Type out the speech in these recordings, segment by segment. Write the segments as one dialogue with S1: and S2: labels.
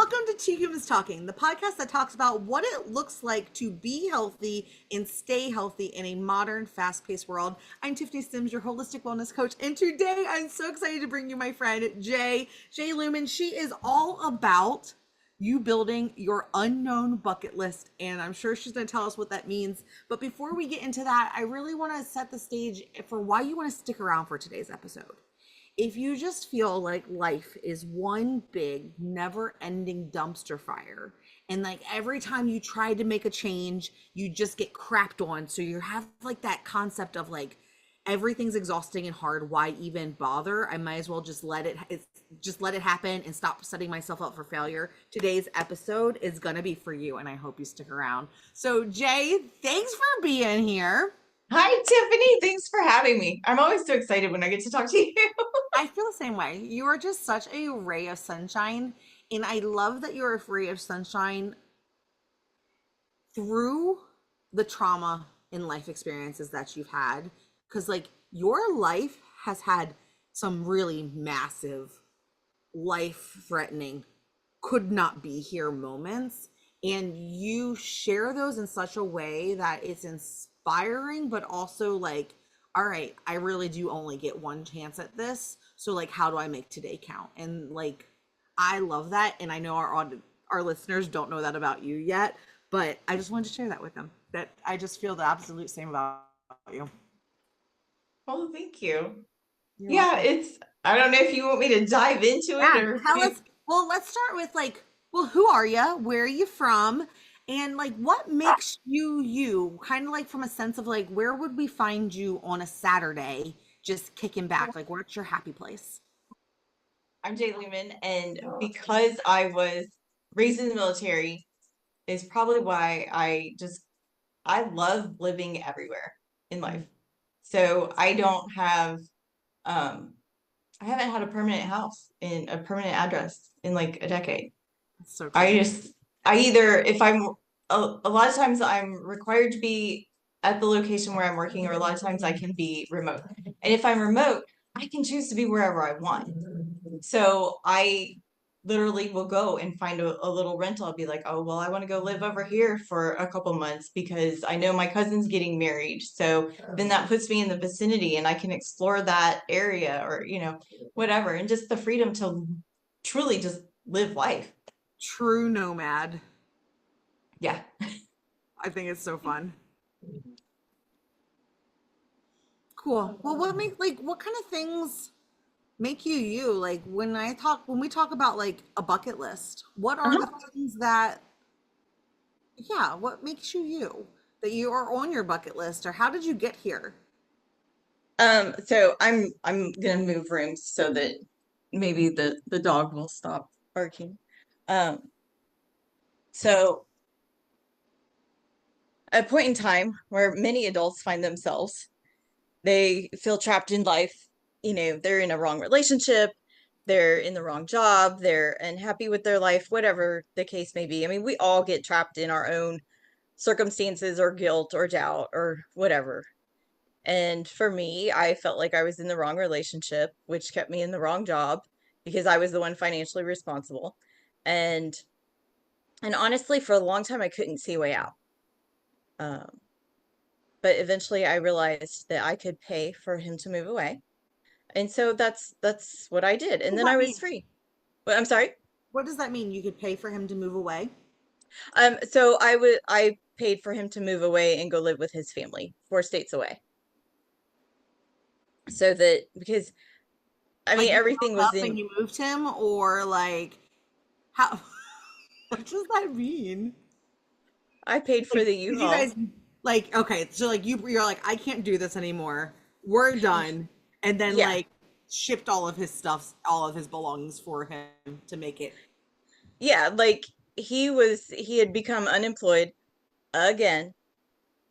S1: welcome to Two Humans Talking, the podcast that talks about what it looks like to be healthy and stay healthy in a modern, fast-paced world. I'm Tiffany Simms, your holistic wellness coach, and today I'm so excited to bring you my friend, Jay Lumen. She is all about you building your unknown bucket list, and I'm sure she's going to tell us what that means. But before we get into that, I really want to set the stage for why you want to stick around for today's episode. If you just feel like life is one big, never ending dumpster fire, and like every time you try to make a change, you just get crapped on. So you have like that concept of like everything's exhausting and hard. Why even bother? I might as well just let it happen and stop setting myself up for failure. Today's episode is going to be for you, and I hope you stick around. So Jay, thanks for being here.
S2: Hi, Tiffany. Thanks for having me. I'm always so excited when I get to talk to you.
S1: I feel the same way. You are just such a ray of sunshine. And I love that you're a ray of sunshine through the trauma and life experiences that you've had. Because, like, your life has had some really massive, life threatening, could not be here moments. And you share those in such a way that it's inspiring, but also like, all right, I really do only get one chance at this. So like, how do I make today count? And like, I love that. And I know our listeners don't know that about you yet, but I just wanted to share that with them, that I just feel the absolute same about you.
S2: Oh, thank you.
S1: You're
S2: Yeah,
S1: welcome.
S2: I don't know if you want me to dive into it
S1: Yeah,
S2: or
S1: tell us. Well, let's start with like, well, who are you? Where are you from? And like, what makes you you? Kind of like from a sense of like, where would we find you on a Saturday, just kicking back? Like, what's your happy place?
S2: I'm Jay Lumen, and because I was raised in the military is probably why I love living everywhere in life. So um I haven't had a permanent house in a permanent address in like a decade.
S1: That's so
S2: I
S1: cool.
S2: just, I either, if I'm, a lot of times I'm required to be at the location where I'm working, or a lot of times I can be remote. And if I'm remote, I can choose to be wherever I want. So I literally will go and find a little rental. I'll be like, oh, well, I want to go live over here for a couple months because I know my cousin's getting married. So then that puts me in the vicinity and I can explore that area or, whatever. And just the freedom to truly just live life.
S1: True nomad.
S2: Yeah.
S1: I think it's so fun. Cool. Well, what make like what kind of things make you you? Like when we talk about like a bucket list, what are the
S2: Uh-huh.
S1: things that yeah, what makes you you? That you are on your bucket list, or how did you get here?
S2: So I'm gonna move rooms so that maybe the dog will stop barking. Um, so a point in time where many adults find themselves, they feel trapped in life. They're in a wrong relationship, they're in the wrong job, they're unhappy with their life, whatever the case may be. I mean, we all get trapped in our own circumstances or guilt or doubt or whatever. And for me, I felt like I was in the wrong relationship, which kept me in the wrong job because I was the one financially responsible. And and honestly, for a long time, I couldn't see a way out. Um, but eventually, I realized that I could pay for him to move away, and so that's what I did.
S1: What
S2: And
S1: does
S2: then I
S1: that
S2: was
S1: mean?
S2: free. Well, I'm sorry.
S1: What does that mean? You could pay for him to move away?
S2: So I paid for him to move away and go live with his family, 4 states away, so that because I
S1: Like
S2: mean
S1: you
S2: everything
S1: woke
S2: was
S1: up and
S2: in.
S1: you moved him, or like how? What does that mean?
S2: I paid for
S1: Like,
S2: the
S1: did you
S2: U-Haul.
S1: guys like okay? So like you're like I can't do this anymore. We're done, and then
S2: Yeah.
S1: like shipped all of his stuff, all of his belongings for him to make it.
S2: Yeah, like he had become unemployed again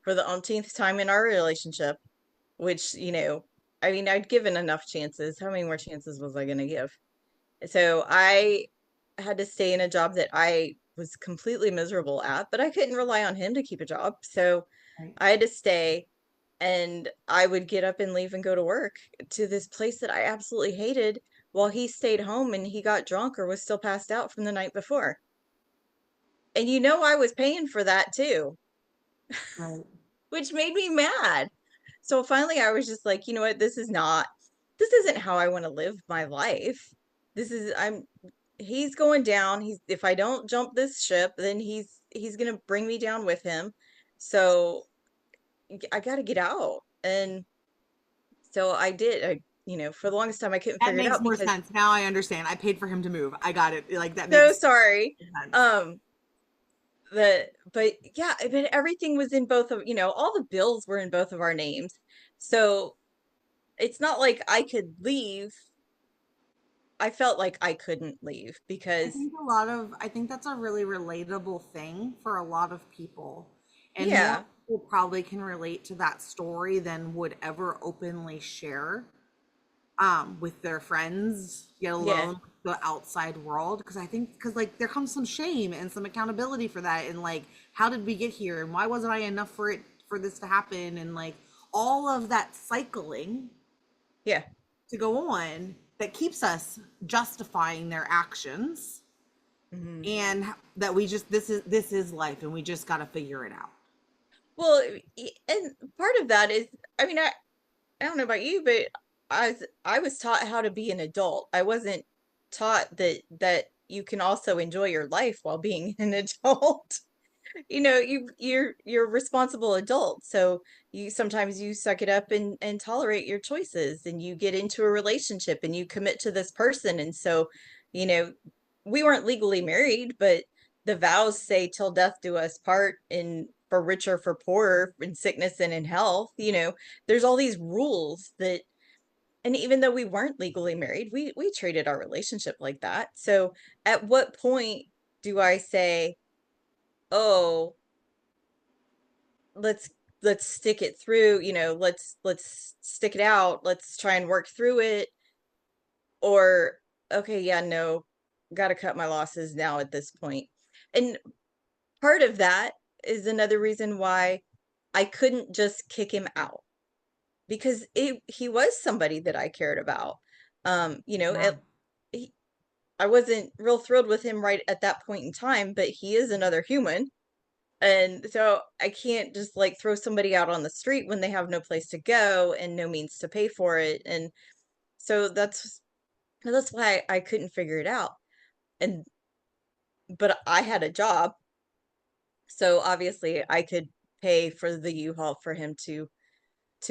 S2: for the umpteenth time in our relationship, which, I mean, I'd given enough chances. How many more chances was I gonna give? So I had to stay in a job that I was completely miserable at, but I couldn't rely on him to keep a job. So
S1: Right.
S2: I had to stay, and I would get up and leave and go to work to this place that I absolutely hated while he stayed home and he got drunk or was still passed out from the night before. And you know, I was paying for that too,
S1: Right.
S2: which made me mad. So finally I was just like, you know what, this isn't how I want to live my life. This is I'm He's going down. He's If I don't jump this ship, then he's gonna bring me down with him. So I got to get out. And so I did. For the longest time I couldn't
S1: That
S2: figure it
S1: makes
S2: out
S1: more
S2: because
S1: sense. Now I understand. I paid for him to move. I got it. Like that
S2: so
S1: makes
S2: sorry.
S1: sense.
S2: Um but yeah, but everything was in both of, all the bills were in both of our names. So it's not like I could leave. I felt like I couldn't leave because
S1: I think that's a really relatable thing for a lot of people. And more
S2: yeah,
S1: people probably can relate to that story than would ever openly share with their friends, yet
S2: yeah,
S1: alone the outside world. Because I think because like there comes some shame and some accountability for that, and like how did we get here, and why wasn't I enough for this to happen, and like all of that cycling
S2: yeah.
S1: to go on that keeps us justifying their actions,
S2: Mhm.
S1: and that we just this is life and we just got to figure it out.
S2: Well, and part of that is, I mean, I don't know about you, but I was taught how to be an adult. I wasn't taught that you can also enjoy your life while being an adult. You're a responsible adult, so you sometimes you suck it up and tolerate your choices, and you get into a relationship and you commit to this person. And so, you know, we weren't legally married, but the vows say till death do us part, in for richer for poorer, in sickness and in health. There's all these rules that, and even though we weren't legally married, we treated our relationship like that. So at what point do I say, oh, let's let's stick it through, let's stick it out, let's try and work through it? Or, okay, yeah, no, gotta cut my losses now at this point. And part of that is another reason why I couldn't just kick him out, because he was somebody that I cared about.
S1: Yeah.
S2: He, I wasn't real thrilled with him right at that point in time, but he is another human. And so I can't just like throw somebody out on the street when they have no place to go and no means to pay for it. And so that's why I couldn't figure it out. And but I had a job, so obviously I could pay for the U-Haul for him to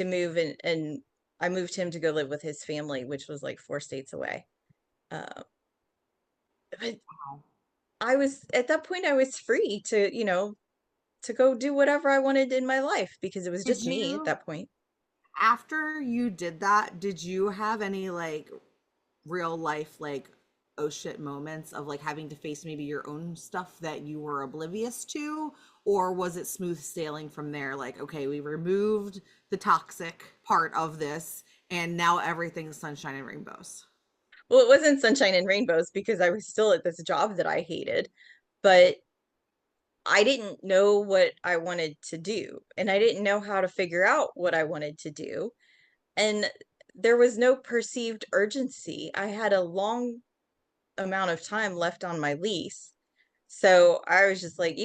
S2: move, and I moved him to go live with his family, which was like 4 states away. Uh, but
S1: Wow.
S2: I was at that point I was free to go do whatever I wanted in my life because it was
S1: Did
S2: just me at
S1: you,
S2: that point.
S1: after you did that, did you have any like real life like oh shit moments of like having to face maybe your own stuff that you were oblivious to, or was it smooth sailing from there, like okay, we removed the toxic part of this and now everything's sunshine and rainbows?
S2: Well, it wasn't sunshine and rainbows because I was still at this job that I hated, but I didn't know what I wanted to do, and I didn't know how to figure out what I wanted to do. And there was no perceived urgency. I had a long amount of time left on my lease. So I was just like,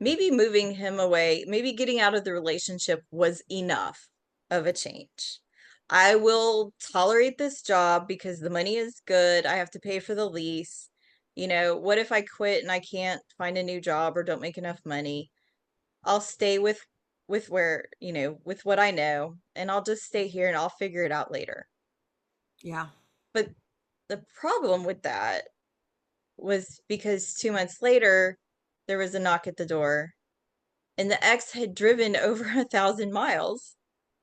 S2: maybe moving him away, maybe getting out of the relationship was enough of a change. I will tolerate this job because the money is good. I have to pay for the lease. What if I quit and I can't find a new job or don't make enough money? I'll stay with where, with what I know, and I'll just stay here and I'll figure it out later.
S1: Yeah.
S2: But the problem with that was because 2 months later, there was a knock at the door, and the ex had driven over 1,000 miles.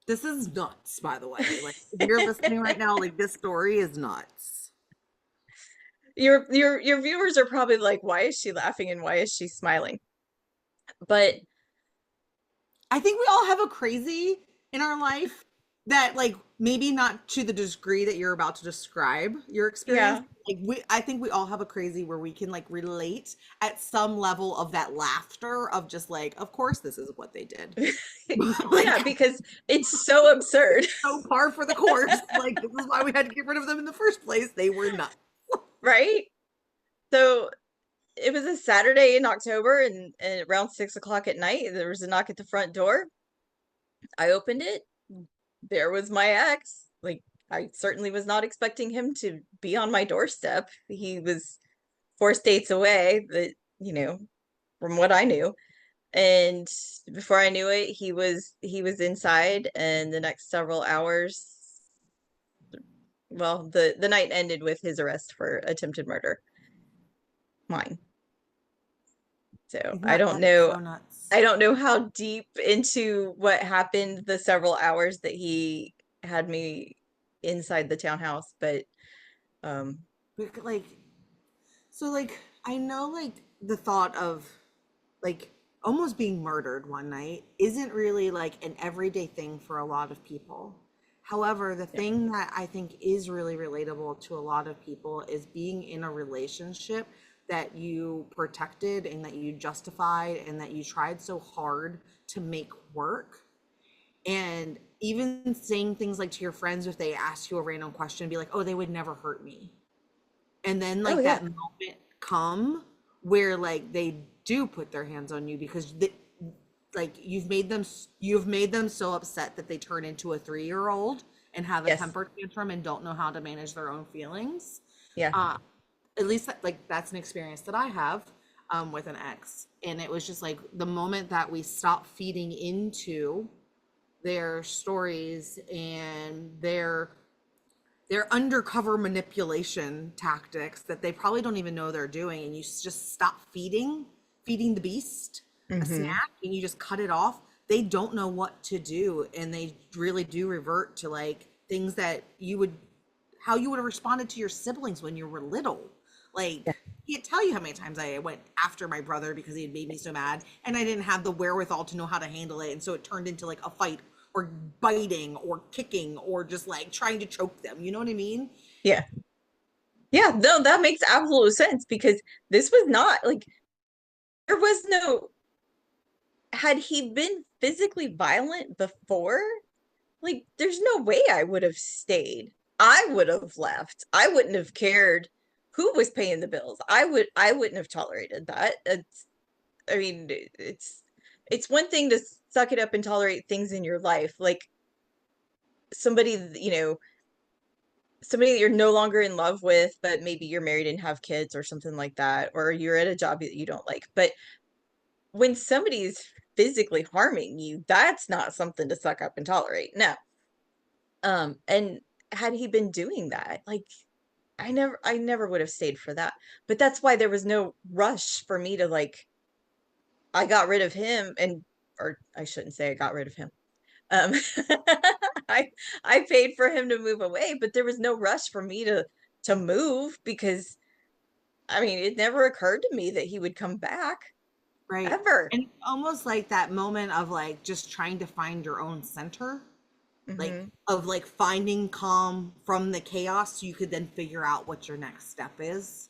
S1: This is nuts, by the way. Like, if you're listening right now, like, this story is nuts.
S2: Your viewers are probably like, why is she laughing and why is she smiling? But
S1: I think we all have a crazy in our life that, like, maybe not to the degree that you're about to describe your experience.
S2: yeah,
S1: Like, I think we all have a crazy where we can, like, relate at some level of that laughter of just, like, of course, this is what they did.
S2: yeah,
S1: Like,
S2: because it's so absurd,
S1: so par for the course. Like, this is why we had to get rid of them in the first place. They were nuts.
S2: right? So it was a Saturday in October, and around 6 o'clock at night, there was a knock at the front door. I opened it. There was my ex. Like, I certainly was not expecting him to be on my doorstep. He was 4 states away, but, from what I knew. And before I knew it, he was inside, and the next several hours, well, the night ended with his arrest for attempted murder. Mine. So
S1: Isn't
S2: I
S1: that
S2: don't
S1: that's
S2: know.
S1: so nuts?
S2: I don't know how deep into what happened the several hours that he had me inside the townhouse, but um
S1: Like, so like I know like the thought of like almost being murdered one night isn't really like an everyday thing for a lot of people. However, the
S2: yeah.
S1: thing that I think is really relatable to a lot of people is being in a relationship that you protected and that you justified and that you tried so hard to make work. And even saying things like to your friends, if they ask you a random question, be like, oh, they would never hurt me. And then
S2: Oh
S1: like
S2: yeah.
S1: that moment come where like they do put their hands on you because like you've made them so upset that they turn into a 3-year-old and have a
S2: Yes.
S1: temper tantrum and don't know how to manage their own feelings.
S2: Yeah.
S1: uh at least like that's an experience that I have with an ex, and it was just like the moment that we stopped feeding into their stories and their undercover manipulation tactics that they probably don't even know they're doing, and you just stop feeding the beast a
S2: Mm-hmm.
S1: snack and you just cut it off. They don't know what to do, and they really do revert to like things that you would how you would have responded to your siblings when you were little.
S2: Yeah.
S1: Like, I can't tell you how many times I went after my brother because he had made me so mad and I didn't have the wherewithal to know how to handle it. And so it turned into like a fight or biting or kicking or just like trying to choke them. You know what I mean?
S2: Yeah. Yeah. No, that makes absolute sense because this was not like there was no had he been physically violent before, like there's no way I would have stayed. I would have left. I wouldn't have cared who was paying the bills. I wouldn't have tolerated that. I mean, it's one thing to suck it up and tolerate things in your life, like somebody, somebody that you're no longer in love with, but maybe you're married and have kids or something like that, or you're at a job that you don't like. But when somebody's physically harming you, that's not something to suck up and tolerate. No. And had he been doing that, like I never would have stayed for that. But that's why there was no rush for me to like I got rid of him and or I shouldn't say I got rid of him. Um I I paid for him to move away, but there was no rush for me to move because I mean, it never occurred to me that he would come back
S1: Right.
S2: ever.
S1: And almost like that moment of like just trying to find your own center, like
S2: Hmm.
S1: of like finding calm from the chaos so you could then figure out what your next step is.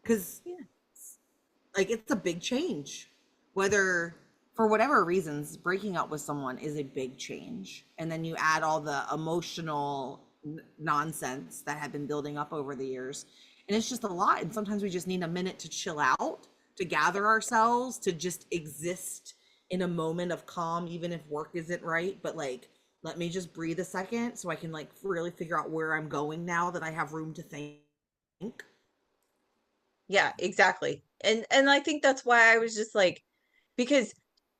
S1: Because
S2: Yeah.
S1: like it's a big change, whether for whatever reasons breaking up with someone is a big change, and then you add all the emotional nonsense that had been building up over the years, and it's just a lot, and sometimes we just need a minute to chill out, to gather ourselves, to just exist in a moment of calm, even if work isn't right, but like let me just breathe a second so I can like really figure out where I'm going now that I have room to think.
S2: Yeah, exactly. And I think that's why I was just like because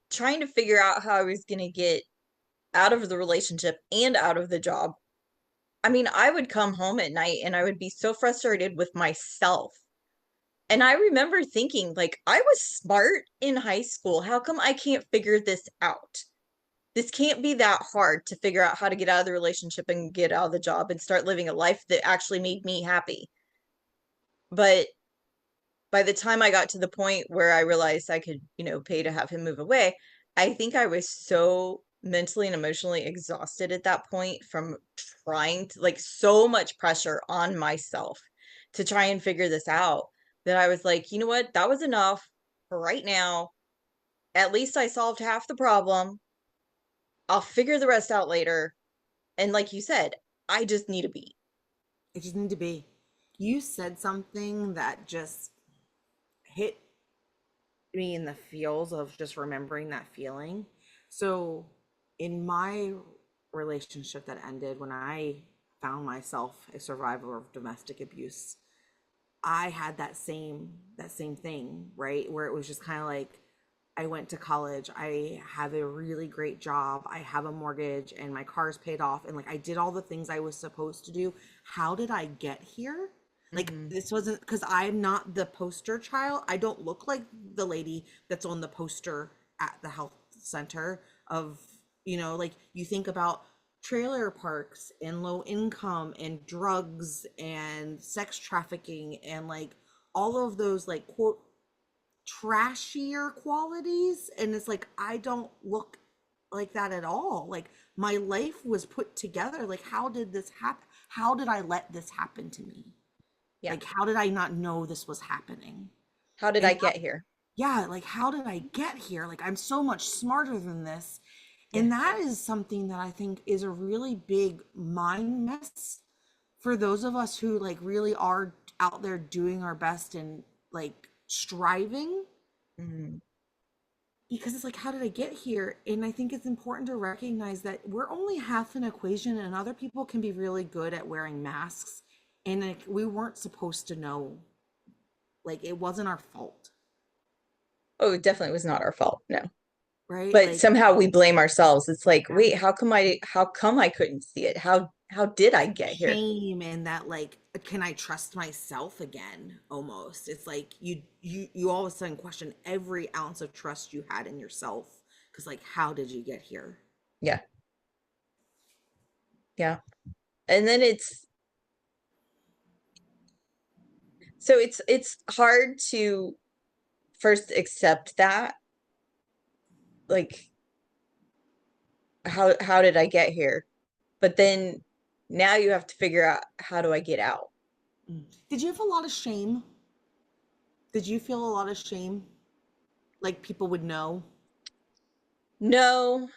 S2: trying to figure out how I was going to get out of the relationship and out of the job. I mean, I would come home at night and I would be so frustrated with myself. And I remember thinking, like, I was smart in high school. How come I can't figure this out? This can't be that hard to figure out how to get out of the relationship and get out of the job and start living a life that actually made me happy. But by the time I got to the point where I realized I could, pay to have him move away, I think I was so mentally and emotionally exhausted at that point from trying to like so much pressure on myself to try and figure this out that I was like, you know what? That was enough for right now. At least I solved half the problem. I'll figure the rest out later. And like you said, I just need a beat.
S1: It just need to be. You said something that just hit me in the feels of just remembering that feeling. So in my relationship that ended when I found myself a survivor of domestic abuse, I had that same thing, right? Where it was just kind of like I went to college, I have a really great job, I have a mortgage and my car's paid off and like I did all the things I was supposed to do. How did I get here? Like
S2: Hmm.
S1: this wasn't because I'm not the poster child. I don't look like the lady that's on the poster at the health center of, like you think about trailer parks and low income and drugs and sex trafficking and like all of those like quote trashier qualities, and it's like I don't look like that at all. Like my life was put together. Like how did this happen? How did I let this happen to me?
S2: Yeah.
S1: Like how did I not know this was happening?
S2: How did
S1: And
S2: I get here?
S1: yeah, like how did I get here? Like I'm so much smarter than this.
S2: Yeah.
S1: And that is something that I think is a really big mind mess for those of us who like really are out there doing our best and like striving,
S2: Hmm.
S1: because it's like how did I get here? And I think it's important to recognize that we're only half an equation and other people can be really good at wearing masks, and like we weren't supposed to know. Like it wasn't our fault,
S2: Oh, it definitely was not our fault. No.
S1: right?
S2: But
S1: Like
S2: somehow we blame ourselves. It's like,
S1: yeah,
S2: wait, how come I couldn't see it? How did I get here?
S1: shame and that like can I trust myself again? Almost it's like you all of a sudden question every ounce of trust you had in yourself, because like how did you get here?
S2: Yeah. Yeah. And then it's hard to first accept that, like, how did I get here? But then now you have to figure out, how do I get out?
S1: Did you have a lot of shame? Did you feel a lot of shame? Like people would know?
S2: No,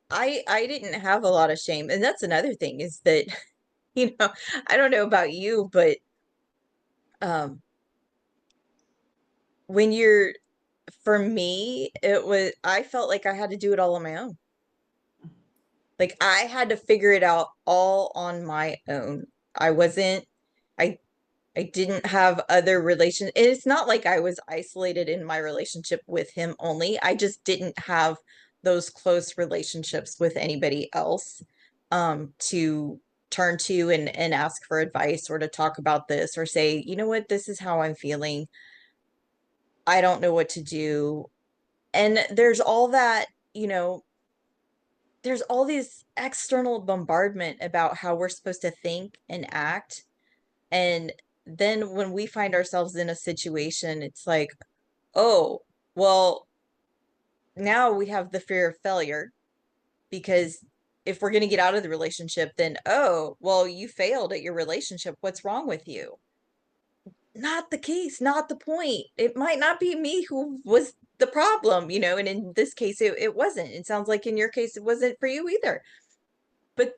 S2: I didn't have a lot of shame. And that's another thing, is that, you know, I don't know about you, but um when you're for me, I felt like I had to do it all on my own. Like I had to figure it out all on my own. I wasn't I I didn't have other relation. It's not like I was isolated in my relationship with him only. I just didn't have those close relationships with anybody else to turn to and ask for advice, or to talk about this, or say, you know what, this is how I'm feeling. I don't know what to do. And there's all that, you know, there's all these external bombardment about how we're supposed to think and act. And then when we find ourselves in a situation, it's like, oh, well, now we have the fear of failure, because if we're going to get out of the relationship, then, oh, well, you failed at your relationship. What's wrong with you? Not the case, not the point. It might not be me who was the problem, and in this case, it wasn't. It sounds like in your case, it wasn't for you either. But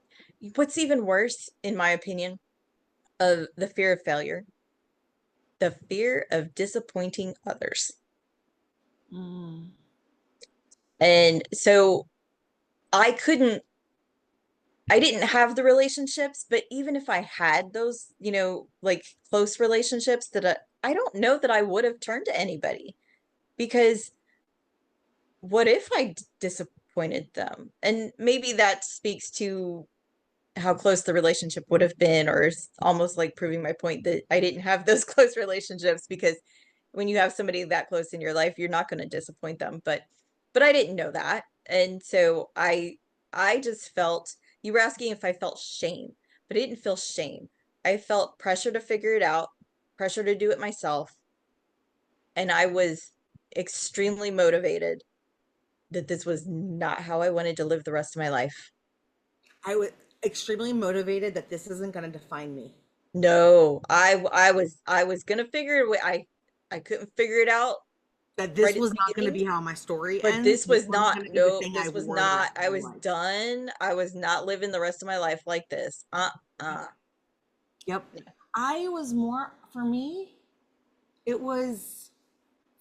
S2: what's even worse, in my opinion, of the fear of failure, the fear of disappointing others.
S1: Mm.
S2: And so I couldn't, I didn't have the relationships, but even if I had those, like close relationships, I don't know that I would have turned to anybody, because what if I disappointed them? And maybe that speaks to how close the relationship would have been, or is almost like proving my point that I didn't have those close relationships, because when you have somebody that close in your life, you're not going to disappoint them. But I didn't know that. And so I just felt, you were asking if I felt shame, but I didn't feel shame. I felt pressure to figure it out, pressure to do it myself. And I was extremely motivated that this was not how I wanted to live the rest of my life.
S1: I was extremely motivated that this isn't going to define me.
S2: No, I was gonna figure it. I couldn't figure it out
S1: That
S2: right
S1: this
S2: at the
S1: was not going to
S2: beginning,
S1: be how my story
S2: but
S1: ends.
S2: this
S1: This
S2: was
S1: wasn't
S2: not.
S1: going to be the
S2: No,
S1: thing I
S2: this was
S1: wore the
S2: not.
S1: rest of
S2: I
S1: my
S2: was
S1: life.
S2: done. I was not living the rest of my life like this.
S1: Yep. I was more, for me, it was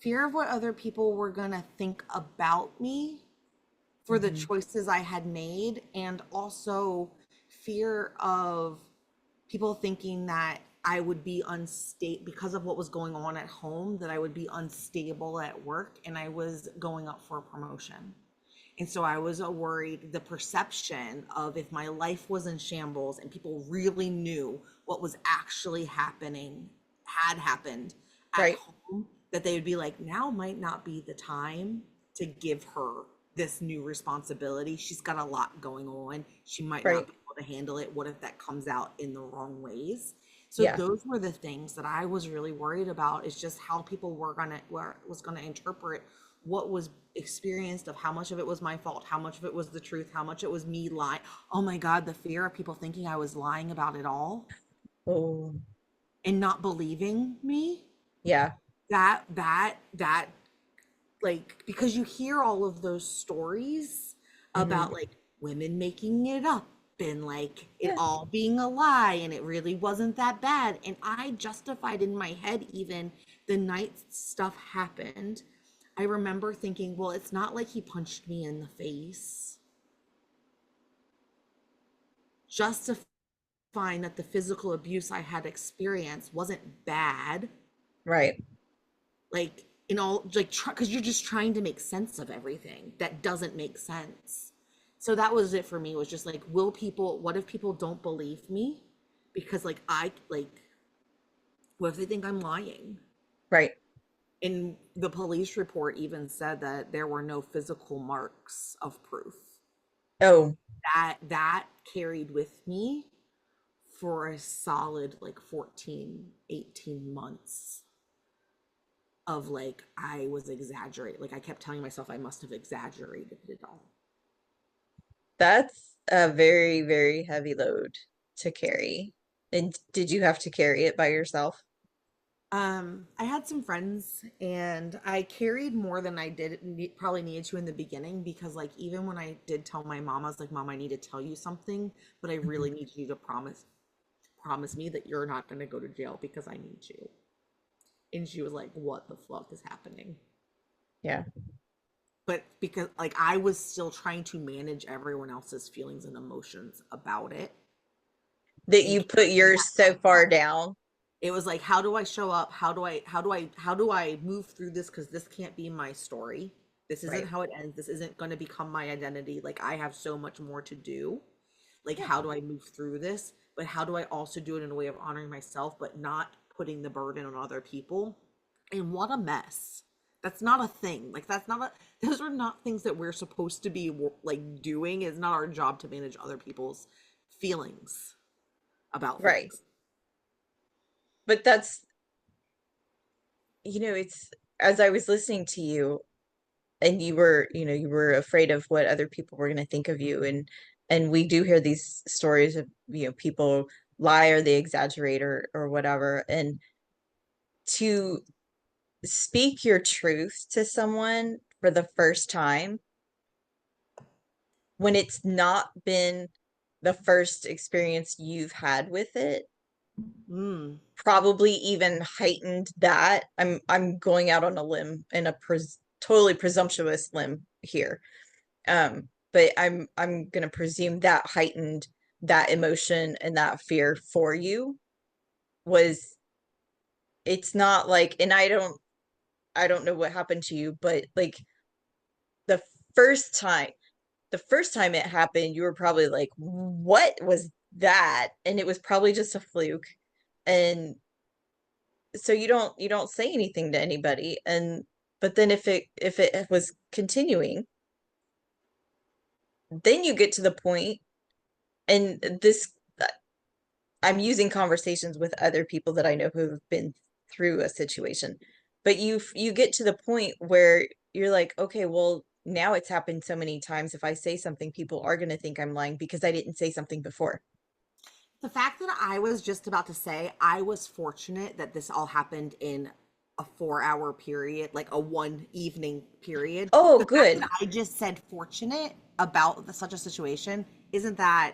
S1: Fear of what other people were going to think about me for the
S2: Hmm.
S1: choices I had made, and also fear of people thinking that I would be unstable because of what was going on at home, that I would be unstable at work, and I was going up for a promotion. And so I was worried the perception of if my life was in shambles and people really knew what was actually happening, had happened at
S2: Right,
S1: home, that they would be like, now might not be the time to give her this new responsibility. She's got a lot going on. She might not
S2: right.
S1: be able to handle it. What if that comes out in the wrong ways? So
S2: Yeah,
S1: those were the things that I was really worried about, is just how people was gonna interpret what was experienced, of how much of it was my fault, how much of it was the truth, how much it was me lying. Oh my God, the fear of people thinking I was lying about it all
S2: oh,
S1: and not believing me.
S2: yeah,
S1: That like, because you hear all of those stories
S2: hmm,
S1: about like women making it up and like it
S2: yeah.
S1: all being a lie and it really wasn't that bad, and I justified in my head, even the night stuff happened, I remember thinking, well, it's not like he punched me in the face, justifying that the physical abuse I had experienced wasn't bad,
S2: Right.
S1: like in all, like, because you're just trying to make sense of everything that doesn't make sense. So that was it for me, was just like, will people, what if people don't believe me because like I like, what if they think I'm lying?
S2: Right.
S1: And the police report even said that there were no physical marks of proof.
S2: Oh,
S1: That carried with me for a solid like 14, 18 months of like, I was exaggerating. Like I kept telling myself I must have exaggerated it all.
S2: that's a very, very heavy load to carry. And did you have to carry it by yourself?
S1: I had some friends and I carried more than I probably needed to in the beginning, because like even when I did tell my mom, I was like, Mom, I need to tell you something, but I
S2: Mhm.
S1: really need you to promise me that you're not going to go to jail because I need you. And she was like, what the fuck is happening?
S2: Yeah.
S1: But because like I was still trying to manage everyone else's feelings and emotions about it,
S2: That
S1: and
S2: you put
S1: carrying
S2: yours
S1: that
S2: so far
S1: myself.
S2: down.
S1: It was like, how do I show up? How do I move through this? Because this can't be my story. This isn't
S2: Right.
S1: how it ends. This isn't going to become my identity. Like I have so much more to do. Like,
S2: Yeah.
S1: how do I move through this? But how do I also do it in a way of honoring myself, but not putting the burden on other people? And what a mess. That's not a thing. Like that's not a, those are not things that we're supposed to be like doing. It's not our job to manage other people's feelings about
S2: Right.
S1: things.
S2: But that's, it's as I was listening to you and you were afraid of what other people were going to think of you, and we do hear these stories of, people lie or they exaggerate or whatever, and to speak your truth to someone for the first time when it's not been the first experience you've had with it
S1: Mm.
S2: probably even heightened that. I'm going out on a limb, and totally presumptuous limb here. But I'm gonna presume that heightened that emotion and that fear for you. Was It's not like, and I don't know what happened to you, but like the first time the first time it happened, you were probably like, what was that? And it was probably just a fluke. And so you don't say anything to anybody. And but then if it was continuing, then you get to the point, and this I'm using conversations with other people that I know who have been through a situation. But you get to the point where you're like, okay, well, now it's happened so many times. If I say something, people are going to think I'm lying because I didn't say something before.
S1: The fact that I was just about to say, I was fortunate that this all happened in a 4 hour period, like a one evening period.
S2: Oh,
S1: The fact
S2: good.
S1: that I just said fortunate about such a situation, isn't that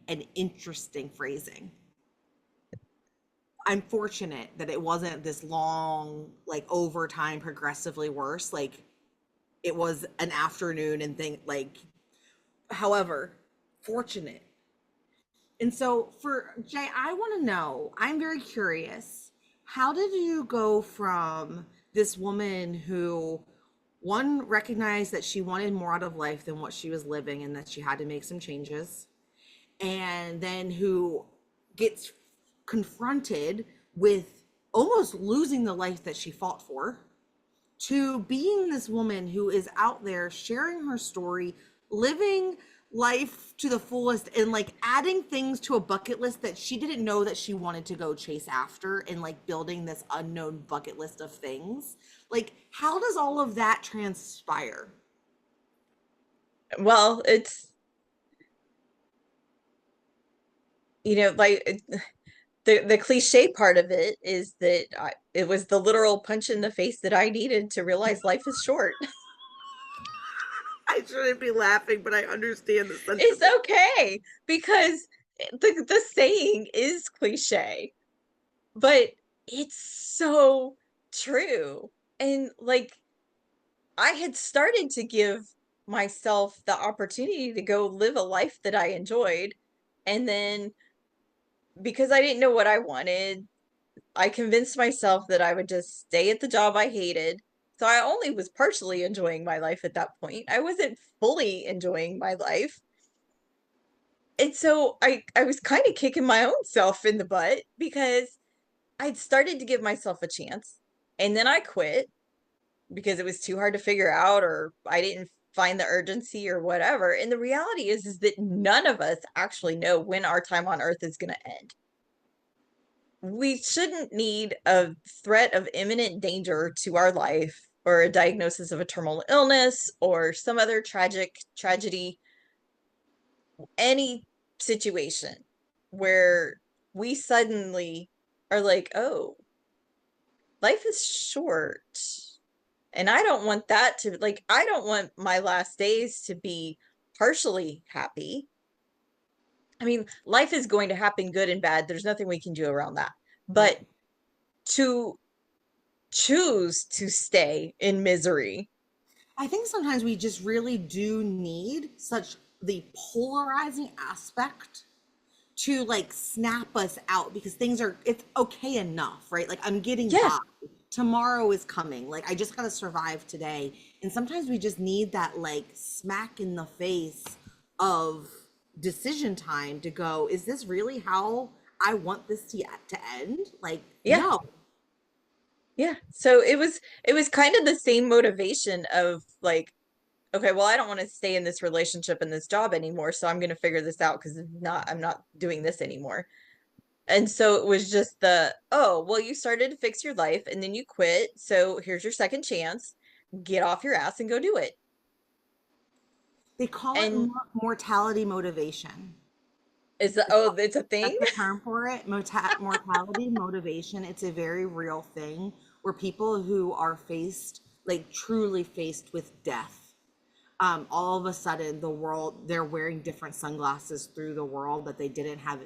S1: an interesting phrasing? I'm fortunate that it wasn't this long, like over time, progressively worse. Like it was an afternoon and thing like, however, fortunate. And so for Jay, I want to know, I'm very curious, how did you go from this woman who one recognized that she wanted more out of life than what she was living and that she had to make some changes, and then who gets confronted with almost losing the life that she fought for, to being this woman who is out there sharing her story, living life to the fullest, and like adding things to a bucket list that she didn't know that she wanted to go chase after, and like building this unknown bucket list of things. Like, how does all of that transpire?
S2: Well, it's, like the cliche part of it is that it was the literal punch in the face that I needed to realize life is short.
S1: I shouldn't be laughing, but I understand the
S2: It's
S1: sentiment.
S2: okay because the saying is cliche, but it's so true. And like I had started to give myself the opportunity to go live a life that I enjoyed. And then because I didn't know what I wanted, I convinced myself that I would just stay at the job I hated. So I only was partially enjoying my life at that point. I wasn't fully enjoying my life. And so I was kind of kicking my own self in the butt because I'd started to give myself a chance. And then I quit because it was too hard to figure out, or I didn't find the urgency or whatever. And the reality is that none of us actually know when our time on earth is going to end. We shouldn't need a threat of imminent danger to our life or a diagnosis of a terminal illness or some other tragic tragedy, any situation where we suddenly are like, oh, life is short. And I don't want that to, like, I don't want my last days to be partially happy. I mean, life is going to happen good and bad. There's nothing we can do around that. But
S1: Right.
S2: to choose to stay in misery.
S1: I think sometimes we just really do need such the polarizing aspect to like snap us out, because things are, it's okay enough, right? Like I'm getting
S2: Yeah,
S1: by. Tomorrow is coming. Like I just got to survive today. And sometimes we just need that like smack in the face of decision time to go, is this really how I want this to end? Like
S2: yeah,
S1: no.
S2: yeah. So it was kind of the same motivation of like, okay, well, I don't want to stay in this relationship and this job anymore, so I'm going to figure this out because I'm not doing this anymore. And so it was just oh, well, you started to fix your life and then you quit, so here's your second chance. Get off your ass and go do it.
S1: They call it
S2: And
S1: mortality motivation.
S2: oh, it's a thing?
S1: That's the term for it. Mortality motivation. It's a very real thing where people who are faced, like truly faced with death, all of a sudden the world, they're wearing different sunglasses through the world that they didn't have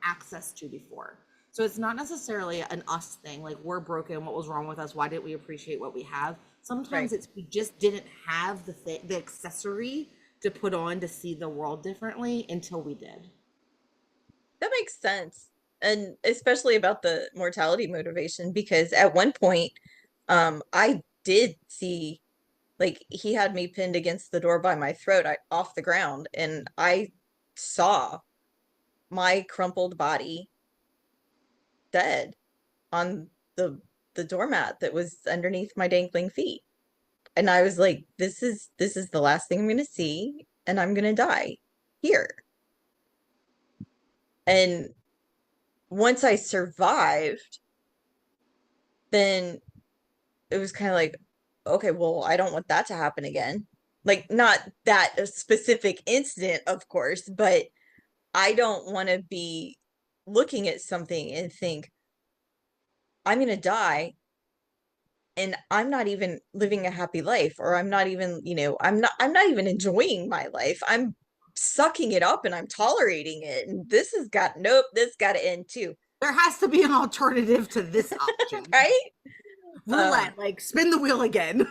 S1: access to before. So it's not necessarily an us thing, like we're broken, what was wrong with us, why didn't we appreciate what we have.
S2: Right.
S1: Sometimes it's we just didn't have the accessory to put on to see the world differently until we did.
S2: That makes sense. And especially about the mortality motivation, because at one point, I did see, like, he had me pinned against the door by my throat, off the ground, and I saw my crumpled body dead on the the doormat that was underneath my dangling feet. And I was like, this is the last thing I'm gonna see, and I'm gonna die here. And once I survived, then it was kind of like, okay, well, I don't want that to happen again. Like, not that specific incident, of course, but I don't want to be looking at something and think, I'm going to die and I'm not even living a happy life, or I'm not even, I'm not even enjoying my life. I'm sucking it up and I'm tolerating it. And this has got, nope, this got to end too.
S1: There has to be an alternative to this option.
S2: right?
S1: Roulette, like spin the wheel again.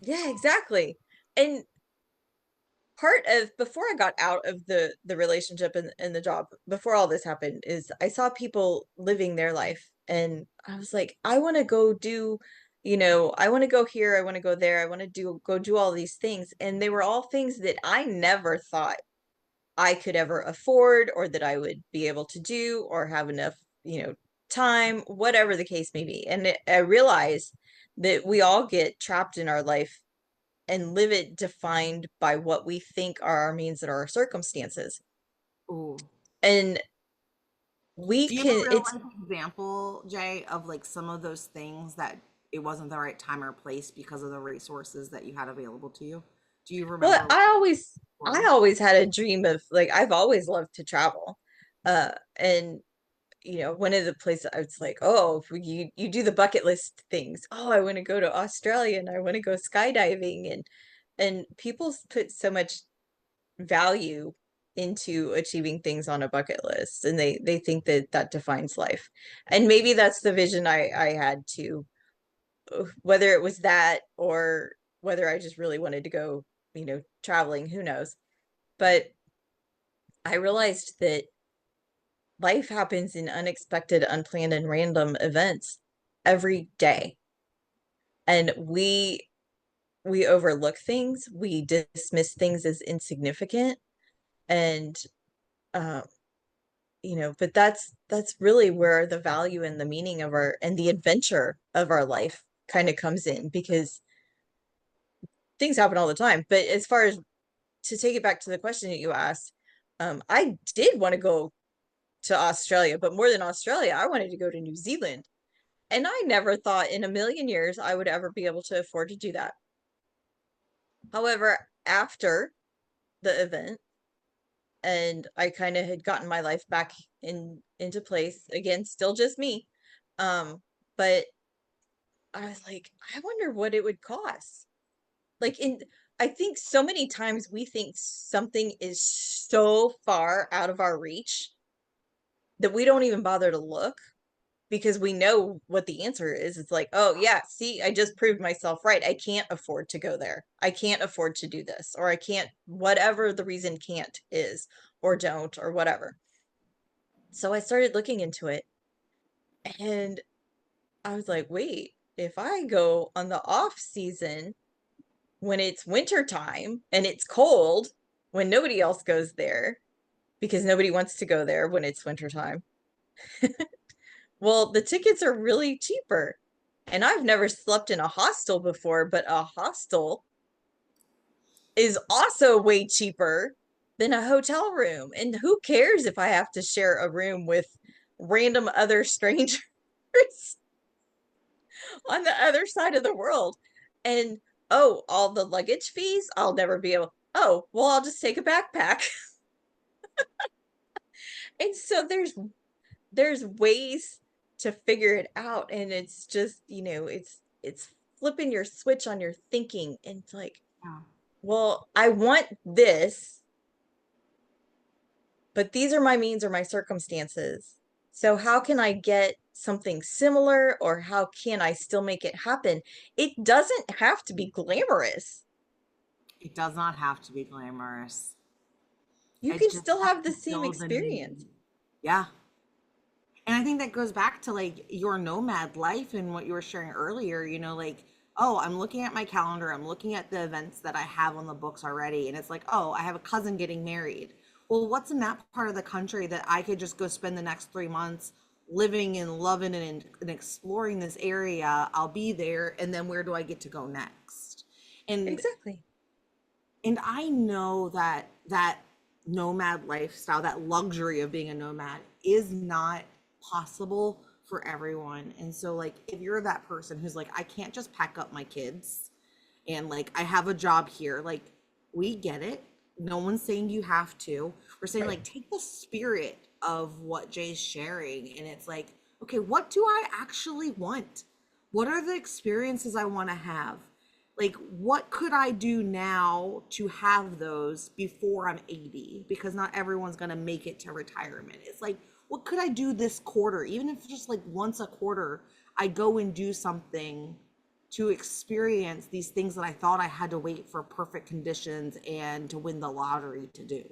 S2: Yeah, exactly. And part of before I got out of the relationship and the job, before all this happened, is I saw people living their life and I was like, I want to go do, I want to go here, I want to go there, I want to go do all these things. And they were all things that I never thought I could ever afford or that I would be able to do or have enough, time, whatever the case may be. And I realized that we all get trapped in our life and live it defined by what we think are our means and our circumstances.
S1: Ooh.
S2: And we
S1: Do you have
S2: can,
S1: a real
S2: it's,
S1: life example, Jay, of like some of those things that it wasn't the right time or place because of the resources that you had available to you? Do you
S2: well,
S1: remember like
S2: I
S1: story?
S2: always had a dream of like, I've always loved to travel. And one of the places I was like, oh, if you do the bucket list things. Oh, I want to go to Australia and I want to go skydiving and people put so much value into achieving things on a bucket list and they think that that defines life. And maybe that's the vision I had too, whether it was that or whether I just really wanted to go, traveling, who knows. But I realized that life happens in unexpected, unplanned, and random events every day. And we overlook things, we dismiss things as insignificant. And um, but that's really where the value and the meaning of our and the adventure of our life kind of comes in, because things happen all the time. But as far as to take it back to the question that you asked, I did want to go to Australia, but more than Australia, I wanted to go to New Zealand. And I never thought in a million years I would ever be able to afford to do that. However, after the event, and I kind of had gotten my life back into place again, still just me. But I was like, I wonder what it would cost. Like I think so many times we think something is so far out of our reach that we don't even bother to look because we know what the answer is. It's like, oh yeah, see, I just proved myself right. I can't afford to go there. I can't afford to do this, or I can't, whatever the reason can't is, or don't, or whatever. So I started looking into it and I was like, wait, if I go on the off season when it's winter time and it's cold, when nobody else goes there because nobody wants to go there when it's winter time, well, the tickets are really cheaper. And I've never slept in a hostel before, but a hostel is also way cheaper than a hotel room. And who cares if I have to share a room with random other strangers on the other side of the world? And oh, all the luggage fees, I'll never be able. Oh, well, I'll just take a backpack. And so there's ways to figure it out, and it's just, it's flipping your switch on your thinking, and it's like,
S1: Yeah.
S2: well, I want this, but these are my means or my circumstances. So how can I get something similar, or how can I still make it happen? It doesn't have to be glamorous.
S1: It does not have to be glamorous.
S2: You
S1: It
S2: can
S1: just
S2: still
S1: has
S2: have
S1: to
S2: the same
S1: fill the
S2: experience.
S1: need. Yeah. And I think that goes back to like your nomad life and what you were sharing earlier, like, oh, I'm looking at my calendar, I'm looking at the events that I have on the books already, and it's like, oh, I have a cousin getting married. Well, what's in that part of the country that I could just go spend the next 3 months living and loving and exploring this area? I'll be there, and then where do I get to go next? And
S2: Exactly.
S1: I know that nomad lifestyle, that luxury of being a nomad is not possible for everyone. And so like if you're that person who's like, I can't just pack up my kids and like I have a job here, like we get it. No one's saying you have to. We're saying
S2: Right.
S1: like take the spirit of what Jay's sharing and it's like, okay, what do I actually want? What are the experiences I want to have? Like what could I do now to have those before I'm 80? Because not everyone's going to make it to retirement. It's like what could I do this quarter? Even if just like once a quarter, I go and do something to experience these things that I thought I had to wait for perfect conditions and to win the lottery to do.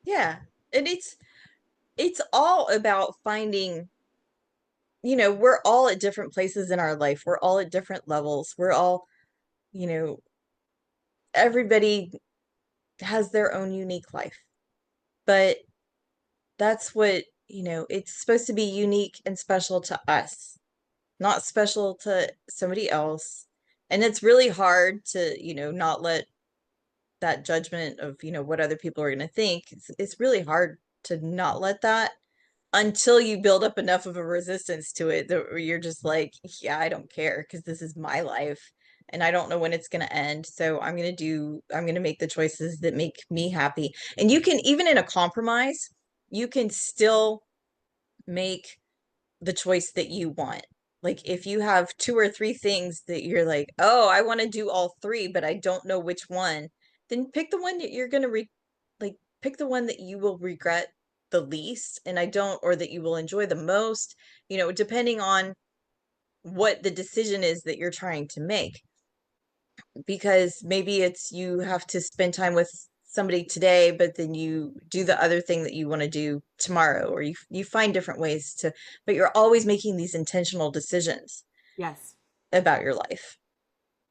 S2: Yeah. And it's all about finding, we're all at different places in our life. We're all at different levels. We're all, you know, everybody has their own unique life. But that's what, it's supposed to be unique and special to us, not special to somebody else. And it's really hard to, not let that judgment of, what other people are going to think. It's really hard to not let that until you build up enough of a resistance to it that you're just like, yeah, I don't care because this is my life and I don't know when it's going to end. So I'm going to make the choices that make me happy. And you can, even in a compromise, you can still make the choice that you want. Like if you have two or three things that you're like, oh, I want to do all three, but I don't know which one, then pick the one that you're going to like pick the one that you will regret the least and or that you will enjoy the most, depending on what the decision is that you're trying to make. Because maybe it's you have to spend time with somebody today, but then you do the other thing that you want to do tomorrow, or you find different ways to, but you're always making these intentional decisions
S1: Yes.
S2: about your life.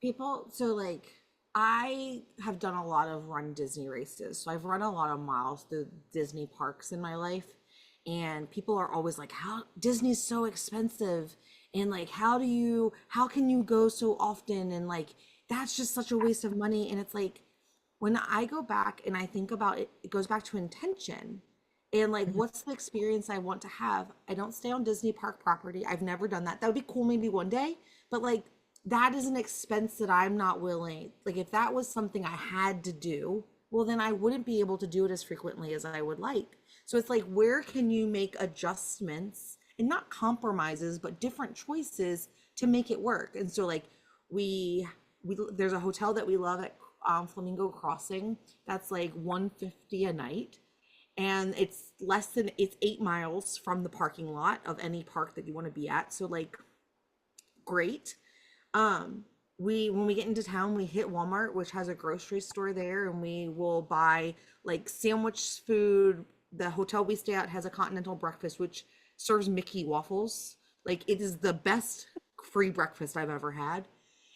S1: People, so like I have done a lot of run Disney races. So I've run a lot of miles through Disney parks in my life. And people are always like, how Disney's so expensive. And like, how can you go so often? And like, that's just such a waste of money. And it's like, when I go back and I think about it, it goes back to intention and like,
S2: Mhm.
S1: what's the experience I want to have? I don't stay on Disney park property. I've never done that. That would be cool maybe one day, but like, that is an expense that I'm not willing. Like, if that was something I had to do, well, then I wouldn't be able to do it as frequently as I would like. So it's like, where can you make adjustments and not compromises, but different choices to make it work? And so, like, we there's a hotel that we love at Flamingo Crossing that's like 150 a night, and it's 8 miles from the parking lot of any park that you want to be at. So like, great. um, we when we get into town, we hit Walmart, which has a grocery store there, and we will buy like sandwich food. The hotel we stay at has a continental breakfast, which serves Mickey waffles. Like it is the best free breakfast I've ever had.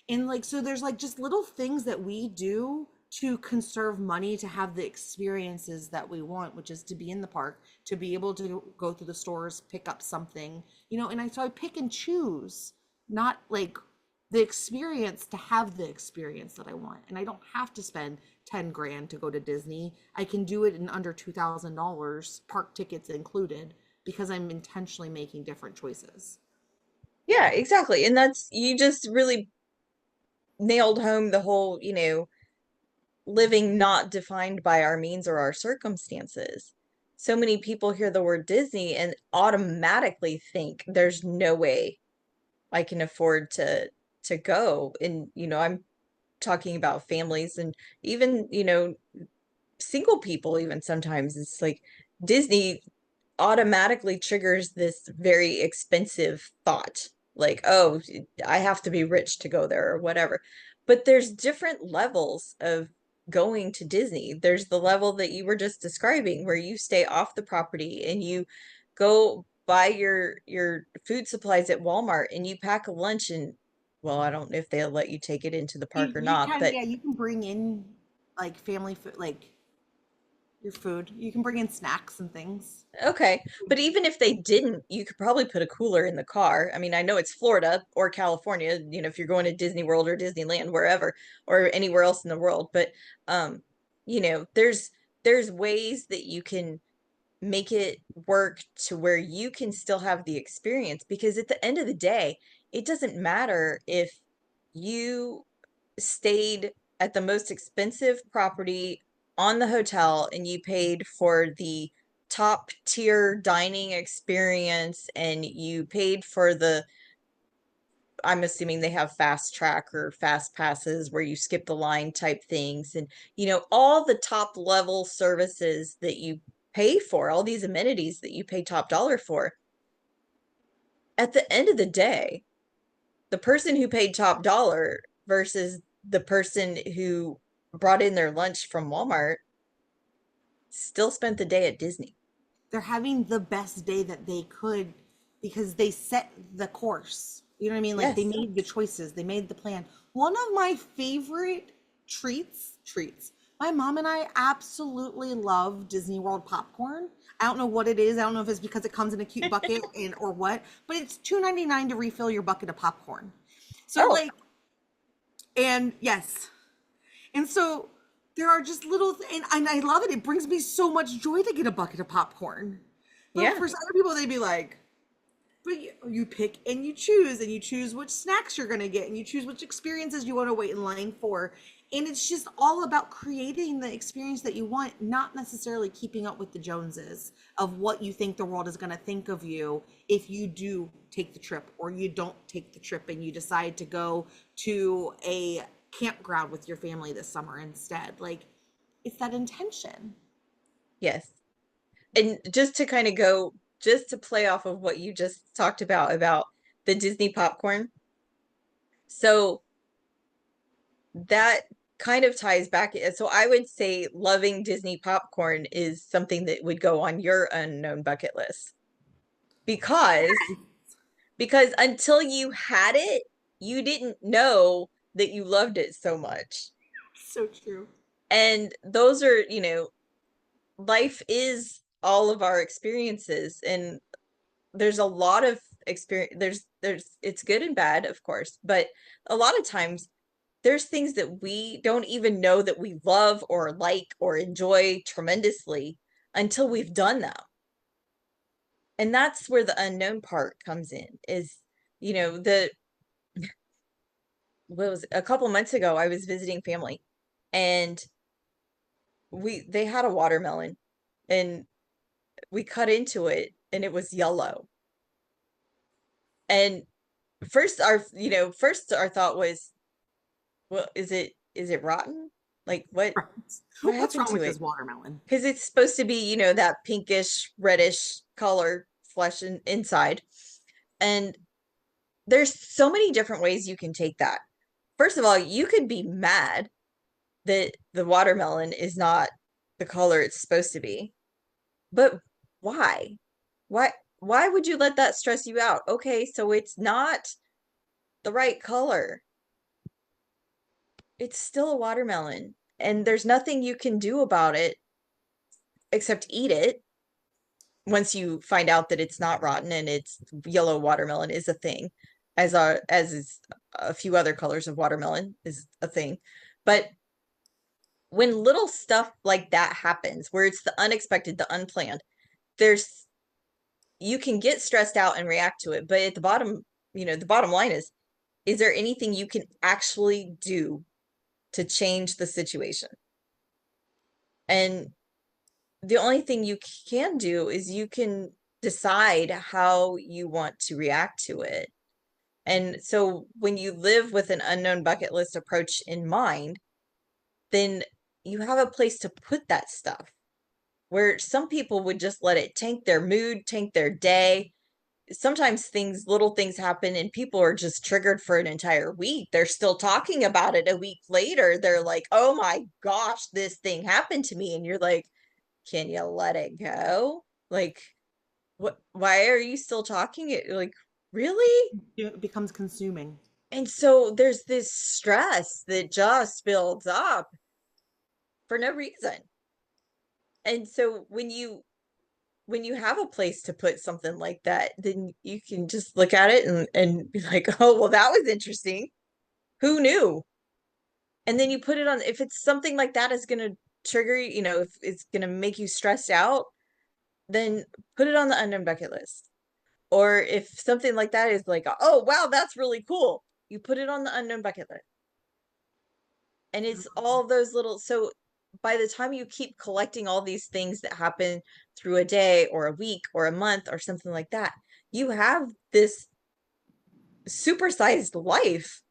S1: And like, so there's like just little things that we do to conserve money to have the experiences that we want, which is to be in the park, to be able to go through the stores, pick up something, and I pick and choose, not like the experience to have the experience that I want. And I don't have to spend 10 grand to go to Disney. I can do it in under $2,000, park tickets included, because I'm intentionally making different choices.
S2: Yeah, exactly. And that's, you just really nailed home the whole, living not defined by our means or our circumstances. So many people hear the word Disney and automatically think there's no way I can afford to go. And I'm talking about families and even, single people. Even sometimes it's like Disney automatically triggers this very expensive thought, like, oh, I have to be rich to go there or whatever. But there's different levels of going to Disney. There's the level that you were just describing where you stay off the property and you go buy your food supplies at Walmart and you pack a lunch. And well, I don't know if they'll let you take it into the park or
S1: You
S2: not,
S1: can,
S2: but
S1: yeah, you can bring in like family food, like your food. You can bring in snacks and things.
S2: okay. But even if they didn't, you could probably put a cooler in the car. I mean, I know it's Florida or California, if you're going to Disney World or Disneyland, wherever, or anywhere else in the world. But there's ways that you can make it work to where you can still have the experience, because at the end of the day, it doesn't matter if you stayed at the most expensive property on the hotel and you paid for the top tier dining experience and you paid for I'm assuming they have fast track or fast passes where you skip the line type things, and all the top level services that you pay for, all these amenities that you pay top dollar for. At the end of the day, the person who paid top dollar versus the person who brought in their lunch from Walmart still spent the day at Disney.
S1: They're having the best day that they could because they set the course. You know what I mean? Like they
S2: Yes.
S1: made the choices, they made the plan. One of my favorite treats. My mom and I absolutely love Disney World popcorn. I don't know what it is. I don't know if it's because it comes in a cute bucket and or what, but it's $2.99 to refill your bucket of popcorn. So
S2: Oh,
S1: like, and yes, and so there are just little, and I love it. It brings me so much joy to get a bucket of popcorn. But
S2: yeah.
S1: for other people, they'd be like, but you pick and you choose which snacks you're going to get, and you choose which experiences you want to wait in line for. And it's just all about creating the experience that you want, not necessarily keeping up with the Joneses of what you think the world is going to think of you if you do take the trip or you don't take the trip and you decide to go to a campground with your family this summer instead. Like, it's that intention.
S2: Yes. And just to kind of go, just to play off of what you just talked about the Disney popcorn. So that kind of ties back. So I would say loving Disney popcorn is something that would go on your unknown bucket list because until you had it, you didn't know that you loved it so much.
S1: So true.
S2: And those are, life is all of our experiences, and there's a lot of experience. There's it's good and bad, of course, but a lot of times there's things that we don't even know that we love or like or enjoy tremendously until we've done them. And that's where the unknown part comes in, is, the what was it? A couple months ago I was visiting family, and they had a watermelon, and we cut into it and it was yellow. And first our thought was, well, is it rotten? Like what
S1: Right.
S2: what
S1: What's
S2: happened
S1: wrong
S2: to
S1: with
S2: it?
S1: this watermelon?
S2: Because it's supposed to be, that pinkish reddish color flesh inside. And there's so many different ways you can take that. First of all, you could be mad that the watermelon is not the color it's supposed to be. But why? Why why would you let that stress you out? Okay, so it's not the right color. It's still a watermelon, and there's nothing you can do about it except eat it once you find out that it's not rotten and it's yellow watermelon is a thing, as is a few other colors of watermelon is a thing. But when little stuff like that happens, where it's the unexpected, the unplanned, there's you can get stressed out and react to it. But at the bottom, the bottom line is there anything you can actually do to change the situation? And the only thing you can do is you can decide how you want to react to it. And so when you live with an unknown bucket list approach in mind, then you have a place to put that stuff, where some people would just let it tank their mood, tank their day. Sometimes little things happen and people are just triggered for an entire week. They're still talking about it a week later. They're like, oh my gosh, this thing happened to me. And you're like, can you let it go? Like, why are you still talking it? Like, really?
S1: It becomes consuming.
S2: And so there's this stress that just builds up for no reason. And so when you have a place to put something like that, then you can just look at it and be like, oh, well, that was interesting. Who knew? And then you put it on, if it's something like that is going to trigger you, if it's going to make you stressed out, then put it on the unknown bucket list. Or if something like that is like, oh, wow, that's really cool, you put it on the unknown bucket list. And it's all those little, so by the time you keep collecting all these things that happen through a day or a week or a month or something like that, you have this supersized life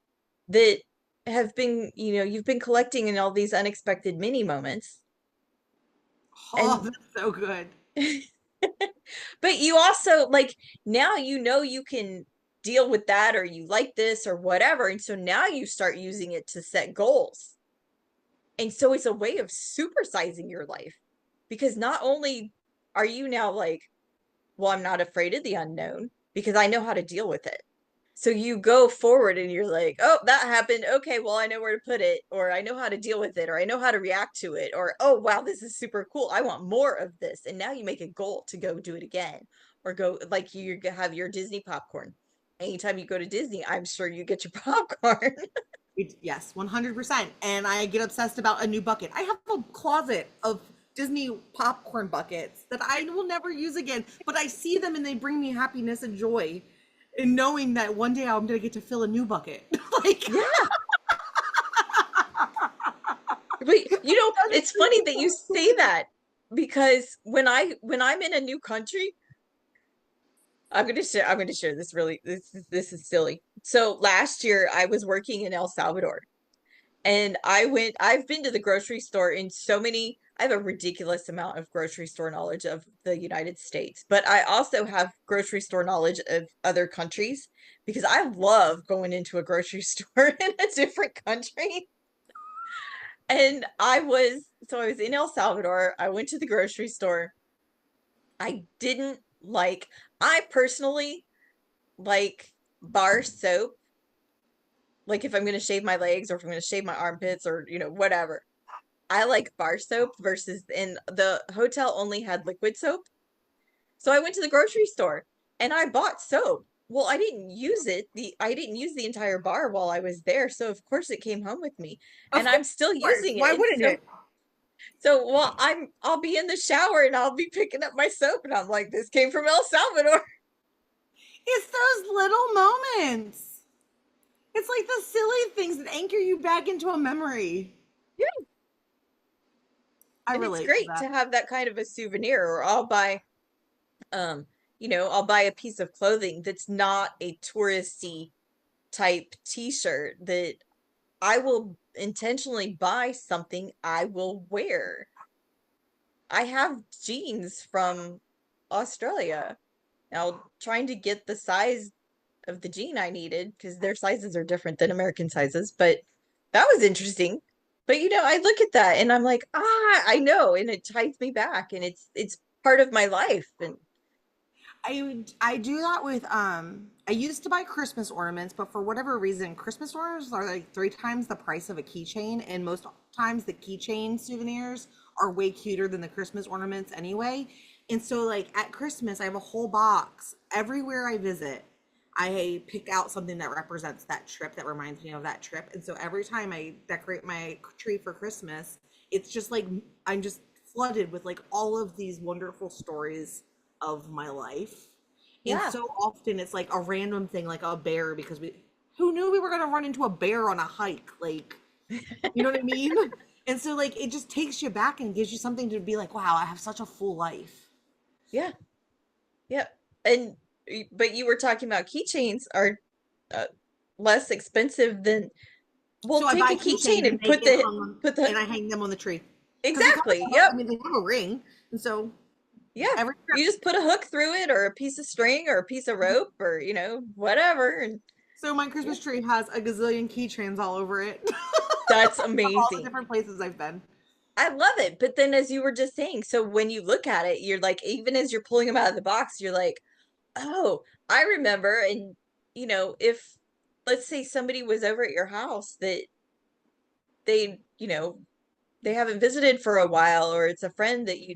S2: that have been, you've been collecting in all these unexpected mini moments.
S1: Oh,
S2: And
S1: that's so good.
S2: but you also like now you can deal with that, or you like this or whatever, and so now you start using it to set goals. And so it's a way of supersizing your life, because not only are you now like, well, I'm not afraid of the unknown because I know how to deal with it. So you go forward and you're like, oh, that happened. Okay, well, I know where to put it, or I know how to deal with it, or I know how to react to it, or, oh, wow, this is super cool. I want more of this. And now you make a goal to go do it again, or go like you have your Disney popcorn. Anytime you go to Disney, I'm sure you get your popcorn.
S1: Yes, 100%. And I get obsessed about a new bucket. I have a closet of Disney popcorn buckets that I will never use again, but I see them and they bring me happiness and joy in knowing that one day I'm going to get to fill a new bucket. Like,
S2: Yeah. But it's funny that you say that, because when I'm in a new country, I'm gonna share this really, this is silly. So last year I was working in El Salvador, and I've been to the grocery store in so many, I have a ridiculous amount of grocery store knowledge of the United States, but I also have grocery store knowledge of other countries, because I love going into a grocery store in a different country. And I was in El Salvador. I went to the grocery store. I didn't like, I personally like bar soap. Like if I'm going to shave my legs, or if I'm going to shave my armpits, or, whatever. I like bar soap versus, and the hotel only had liquid soap. So I went to the grocery store and I bought soap. Well, I didn't use the entire bar while I was there. So of course it came home with me,
S1: of
S2: and I'm still
S1: course,
S2: using it.
S1: why
S2: And
S1: wouldn't it?
S2: well, I'll be in the shower and I'll be picking up my soap, and I'm like, this came from El Salvador.
S1: It's those little moments. It's like the silly things that anchor you back into a memory.
S2: Yeah.
S1: I
S2: And it's
S1: relate to
S2: great
S1: that.
S2: to have that kind of a souvenir. Or um, I'll buy a piece of clothing that's not a touristy type t-shirt, that I will intentionally buy something I will wear. I have jeans from Australia. Now, trying to get the size of the jean I needed, because their sizes are different than American sizes, but that was interesting. But I look at that and I'm like, I know, and it ties me back, and it's part of my life. And
S1: I do that with I used to buy Christmas ornaments, but for whatever reason, Christmas ornaments are like 3 times the price of a keychain, and most times the keychain souvenirs are way cuter than the Christmas ornaments anyway. And so like at Christmas, I have a whole box. Everywhere I visit, I pick out something that represents that trip, that reminds me of that trip. And so every time I decorate my tree for Christmas, it's just like I'm just flooded with like all of these wonderful stories of my life. And
S2: yeah,
S1: so often it's like a random thing, like a bear, because who knew we were going to run into a bear on a hike? Like, you know what I mean? And so like it just takes you back and gives you something to be like, wow, I have such a full life.
S2: yeah, yeah. And but you were talking about keychains are uh, less expensive than, well,
S1: So I
S2: take
S1: buy
S2: a keychain
S1: keychains and
S2: and
S1: they get hung
S2: put the
S1: and I hang them on the tree. Because they come with
S2: exactly.
S1: a hook. I
S2: Yep.
S1: mean, they have a ring. And so
S2: Yeah.
S1: every
S2: You just put a hook through it, or a piece of string, or a piece of rope, or whatever. And
S1: so my
S2: yeah,
S1: Christmas tree has a gazillion keychains all over it.
S2: that's
S1: Of all the
S2: amazing.
S1: different places I've been.
S2: I love it. But then, as you were just saying, so when you look at it, you're like, even as you're pulling them out of the box, you're like, oh, I remember. And, if, let's say, somebody was over at your house that they, they haven't visited for a while, or it's a friend that you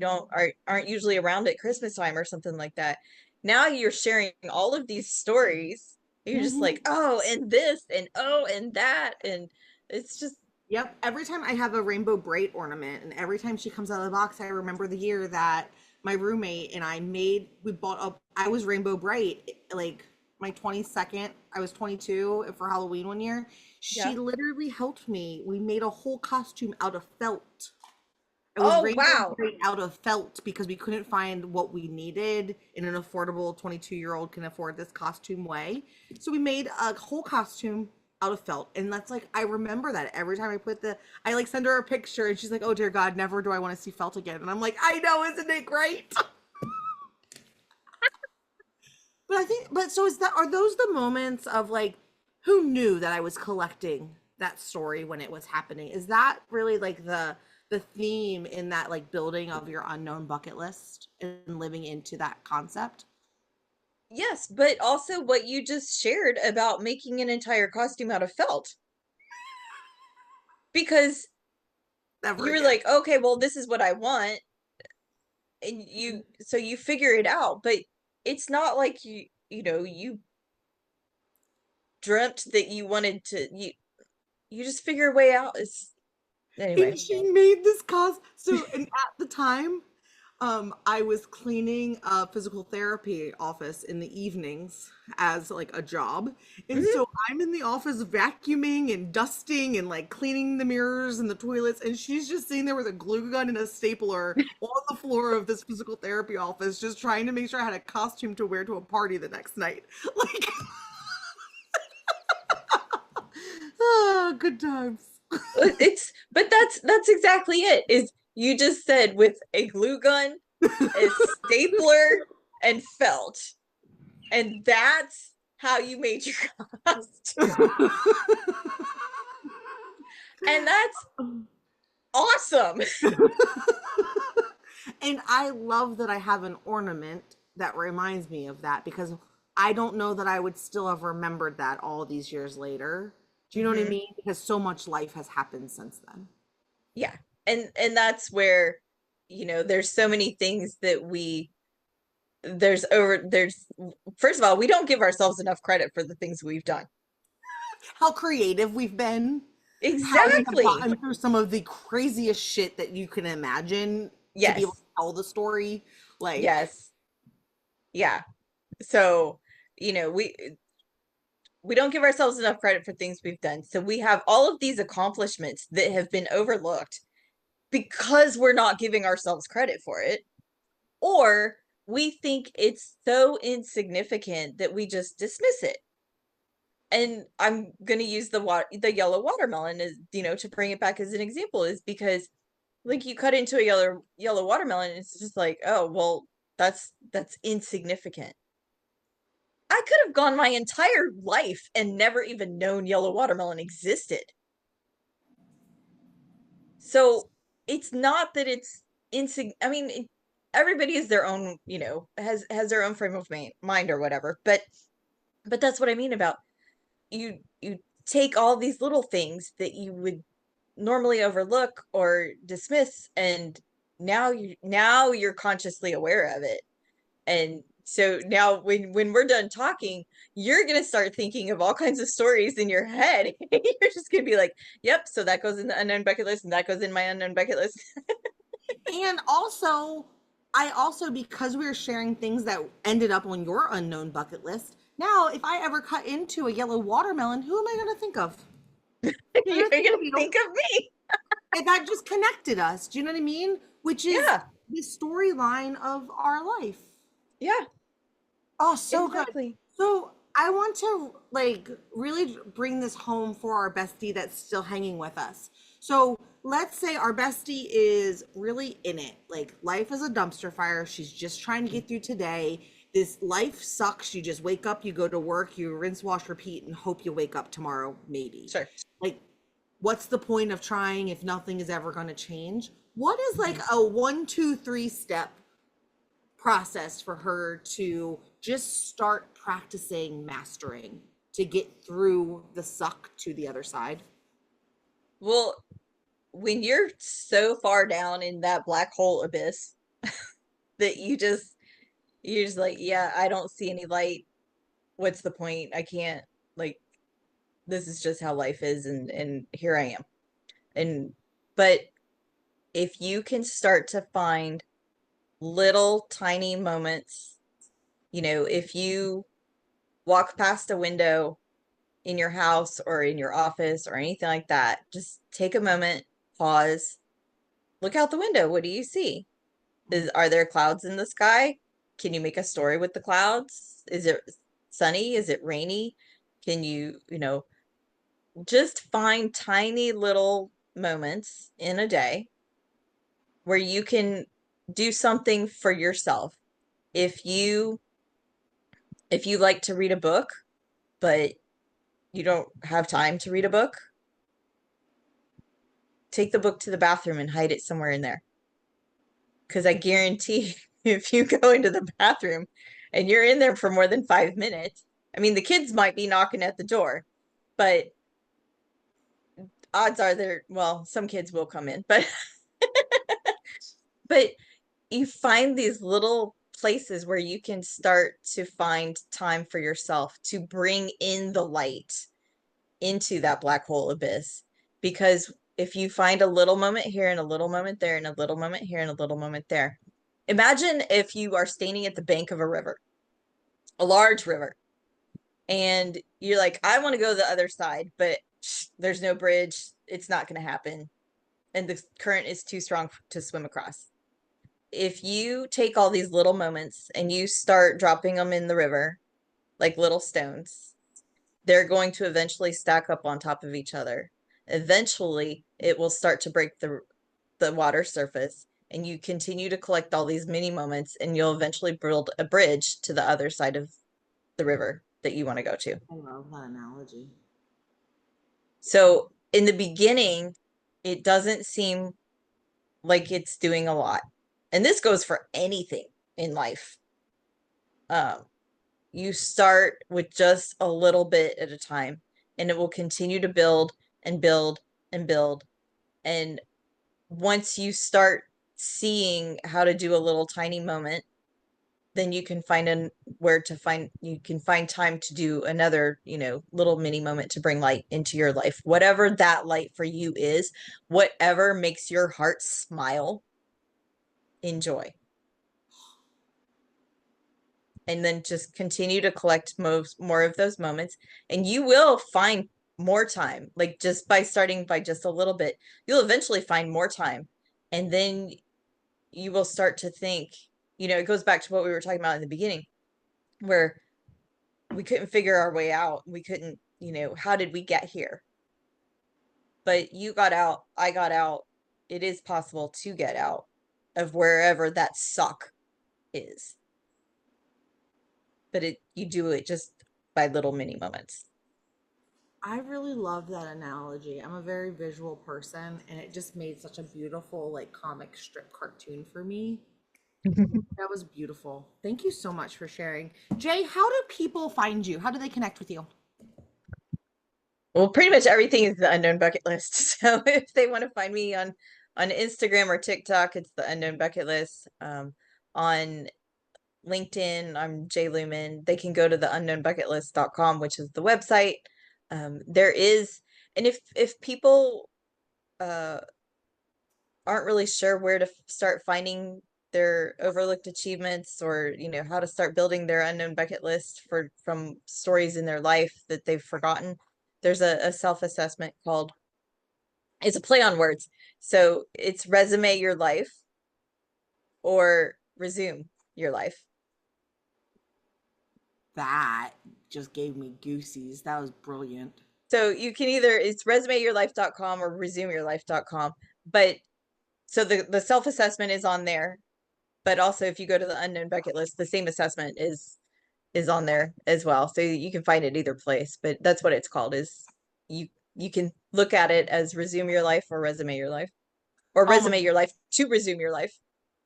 S2: aren't usually around at Christmas time or something like that. Now you're sharing all of these stories. You're just
S1: Mhm.
S2: like, oh, and this, and oh, and that. And it's just,
S1: Yep. Every time I have a rainbow bright ornament, and every time she comes out of the box, I remember the year that my roommate and we bought up, I was rainbow bright, like my 22nd, I was 22 for Halloween one year.
S2: yeah.
S1: She literally helped me. We made a whole costume out of felt. It was
S2: Oh,
S1: rainbow
S2: wow.
S1: bright out of felt because we couldn't find what we needed in an affordable 22-year-old can afford this costume way. So we made a whole costume out of felt. And that's like, I remember that every time I like send her a picture and she's like, oh dear God, never do I want to see felt again. And I'm like, I know, isn't it great? But I think, but so are those the moments of like, who knew that I was collecting that story when it was happening? Is that really like the theme in that like building of your unknown bucket list and living into that concept?
S2: Yes, but also what you just shared about making an entire costume out of felt. Because
S1: Never
S2: you were
S1: again.
S2: like, okay, well, this is what I want. And so you figure it out, but it's not like you dreamt that you wanted to, you just figure a way out. It's
S1: And
S2: anyway.
S1: she made this cause so and at the time, I was cleaning a physical therapy office in the evenings as like a job. And
S2: Hmm.
S1: so I'm in the office vacuuming and dusting and like cleaning the mirrors and the toilets. And she's just sitting there with a glue gun and a stapler on the floor of this physical therapy office, just trying to make sure I had a costume to wear to a party the next night. Like, ah, good times.
S2: But that's exactly it. Is you just said with a glue gun, a stapler, and felt, and that's how you made your costume, and that's awesome.
S1: And I love that I have an ornament that reminds me of that because I don't know that I would still have remembered that all these years later. Do you know what I
S2: Hmm.
S1: mean? Because so much life has happened since then.
S2: Yeah, and that's where there's so many things that there's first of all, we don't give ourselves enough credit for the things we've done.
S1: How creative we've been, how we have
S2: Exactly.
S1: gotten through some of the craziest shit that you can imagine to be able to
S2: Yes.
S1: tell the story. Like,
S2: Yes. Yeah. So, you know, we don't give ourselves enough credit for things we've done. So we have all of these accomplishments that have been overlooked because we're not giving ourselves credit for it, or we think it's so insignificant that we just dismiss it. And I'm going to use the yellow watermelon as, to bring it back as an example, is because like you cut into a yellow watermelon and it's just like, oh, well, that's insignificant. I could have gone my entire life and never even known yellow watermelon existed. So it's not that it's I mean, everybody is their own, has their own frame of mind or whatever. But that's what I mean about you take all these little things that you would normally overlook or dismiss, and now you're consciously aware of it. And so now when we're done talking, you're going to start thinking of all kinds of stories in your head. You're just going to be like, yep, so that goes in the unknown bucket list and that goes in my unknown bucket list.
S1: and also, I also, because we were sharing things that ended up on your unknown bucket list, now if I ever cut into a yellow watermelon, who am I going to think of? I'm
S2: You're
S1: going to
S2: going
S1: think
S2: to
S1: of you.
S2: think of me.
S1: And that just connected us. Do you know what I mean? Which is
S2: Yeah.
S1: the storyline of our life.
S2: Yeah,
S1: Oh, so good.
S2: exactly.
S1: So I want to like really bring this home for our bestie that's still hanging with us. So let's say our bestie is really in it. Like life is a dumpster fire. She's just trying to get through today. This life sucks. You just wake up, you go to work, you rinse, wash, repeat, and hope you wake up tomorrow, maybe.
S2: Sure.
S1: Like, what's the point of trying if nothing is ever going to change? What is like
S2: Mhm.
S1: a 1, 2, 3 step process for her to just start practicing mastering to get through the suck to the other side?
S2: Well, when you're so far down in that black hole abyss that you're just like, yeah, I don't see any light. What's the point? I can't, like, this is just how life is, and here I am. And but if you can start to find little tiny moments, if you walk past a window in your house or in your office or anything like that, just take a moment, pause, look out the window. What do you see? Are there clouds in the sky? Can you make a story with the clouds? Is it sunny? Is it rainy? Can you, just find tiny little moments in a day where you can do something for yourself. If you like to read a book, but you don't have time to read a book, take the book to the bathroom and hide it somewhere in there. Because I guarantee if you go into the bathroom and you're in there for more than 5 minutes, I mean, the kids might be knocking at the door, but odds are well, some kids will come in, but but you find these little places where you can start to find time for yourself to bring in the light into that black hole abyss. Because if you find a little moment here and a little moment there and a little moment here and a little moment there, imagine if you are standing at the bank of a river, a large river, and you're like, I want to go to the other side, but there's no bridge. It's not going to happen. And the current is too strong to swim across. If you take all these little moments and you start dropping them in the river like little stones, they're going to eventually stack up on top of each other. Eventually, it will start to break the water surface, and you continue to collect all these mini moments, and you'll eventually build a bridge to the other side of the river that you want to go to.
S1: I love that analogy.
S2: So in the beginning, it doesn't seem like it's doing a lot. And this goes for anything in life. You start with just a little bit at a time, and it will continue to build and build and build. And once you start seeing how to do a little tiny moment, then you can find you can find time to do another, little mini moment to bring light into your life. Whatever that light for you is, whatever makes your heart smile, enjoy. And then just continue to collect more of those moments, and you will find more time. Like, just by starting by just a little bit, you'll eventually find more time. And then you will start to think, it goes back to what we were talking about in the beginning, where we couldn't figure our way out. We couldn't, how did we get here? But you got out, I got out. It is possible to get out of wherever that suck is. But you do it just by little mini moments.
S1: I really love that analogy. I'm a very visual person, and it just made such a beautiful, like, comic strip cartoon for me. That was beautiful. Thank you so much for sharing. Jay, how do people find you? How do they connect with you?
S2: Well, pretty much everything is the Unknown Bucket List. So if they want to find me on Instagram or TikTok, it's the Unknown Bucket List. On LinkedIn, I'm Jay Lumen. They can go to the unknownbucketlist.com, which is the website. There is, and if people aren't really sure where to start finding their overlooked achievements, or how to start building their unknown bucket list from stories in their life that they've forgotten, there's a self-assessment called, it's a play on words, so it's resume your life or resume your life.
S1: That just gave me goosies. That was brilliant.
S2: So you can it's resumeyourlife.com or resumeyourlife.com. But so the self-assessment is on there, but also if you go to the unknown bucket list, the same assessment is on there as well. So you can find it either place, but that's what it's called, is you can look at it as resume your life or resume your life, or
S1: Oh my,
S2: resume your life to resume your life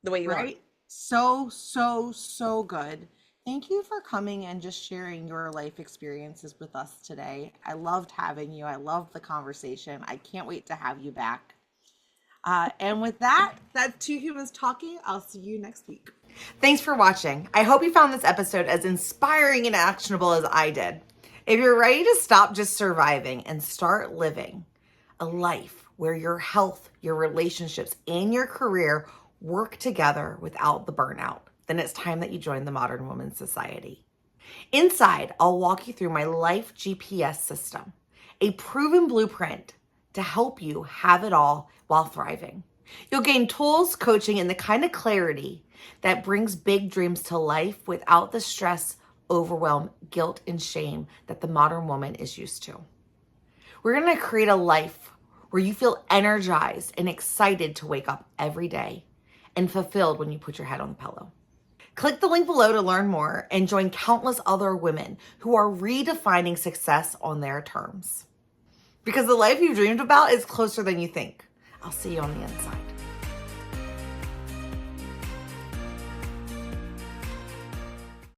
S2: the way you want.
S1: right? So, so, so good. Thank you for coming and just sharing your life experiences with us today. I loved having you. I loved the conversation. I can't wait to have you back. And with that, that's Two Humans Talking. I'll see you next week. Thanks for watching. I hope you found this episode as inspiring and actionable as I did. If you're ready to stop just surviving and start living a life where your health, your relationships, and your career work together without the burnout, then it's time that you join the Modern Woman Society. Inside, I'll walk you through my life GPS system, a proven blueprint to help you have it all while thriving. You'll gain tools, coaching, and the kind of clarity that brings big dreams to life without the stress, overwhelm, guilt, and shame that the modern woman is used to. We're going to create a life where you feel energized and excited to wake up every day and fulfilled when you put your head on the pillow. Click the link below to learn more and join countless other women who are redefining success on their terms. Because the life you've dreamed about is closer than you think. I'll see you on the inside.